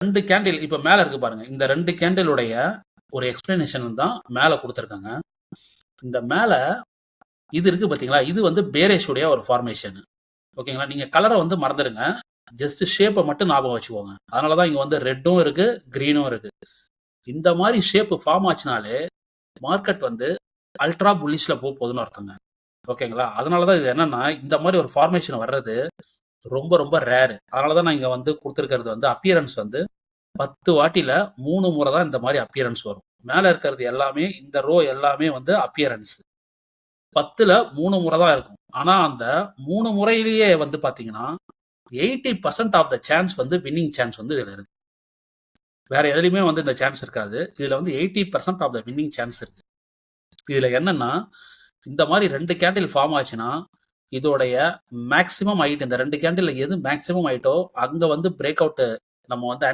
2 candle இப்ப மேல இருக்கு பாருங்க. இந்த 2 கேண்டிலுடைய ஒரு எக்ஸ்பிளனேஷன் தான் மேல குடுத்துருக்காங்க. இந்த மேல இது இருக்கு பார்த்தீங்களா? இது வந்து பேரிஷ் உடைய ஒரு ஃபார்மேஷன். ஓகேங்களா? நீங்க கலர வந்து மறந்துடுங்க. ஜஸ்ட் ஷேப்ப மட்டும் ஞாபகம் வச்சுக்கோங்க. அதனால தான் இங்க வந்து ரெட்டும் இருக்கு, கிரீனும் இருக்கு. இந்த மாரி ஷேப் ஃபார்ம் ஆச்சுனாலே, மார்க்கெட் வந்து அல்ட்ரா புல்லிஷ்ல போகுதுன்னு அர்த்தங்க. ஓகேங்களா? அதனால தான் இது என்னன்னா, இந்த மாரி ஒரு ஃபார்மேஷன் வர்றது ரொம்ப ரொம்ப ரேர். அதனால தான் நான் இங்க வந்து குடுத்திருக்கிறது வந்து அப்பியரன்ஸ் வந்து 10 வாட்டில 3 முறை தான் இந்த மாரி அப்பியரன்ஸ் வரும். மேல இருக்கிறது எல்லாமே இந்த ரோ எல்லாமே வந்து அப்பியரன்ஸ். 10ல 3 முறை தான் இருக்கும். ஆனா அந்த 3 முறையிலேயே வந்து பார்த்தீங்கன்னா, 80% ஆஃப் த சான்ஸ் வந்து வின்னிங் சான்ஸ் வந்து இதுல இருக்கு. வேற எதுலயுமே வந்து இந்த சான்ஸ் இருக்காது. இதுல வந்து 80% ஆஃப் த வின்னிங் சான்ஸ் இருக்கு. இதுல என்னன்னா, இந்த மாரி 2 கேண்டில் ஃபார்ம் ஆச்சுன்னா, இதோடைய மேக்ஸிமம் ஹைட் இந்த 2 கேண்டில்ல எது மேக்ஸிமம் ஹைட்டோ, அங்க வந்து பிரேக் அவுட் நம்ம வந்து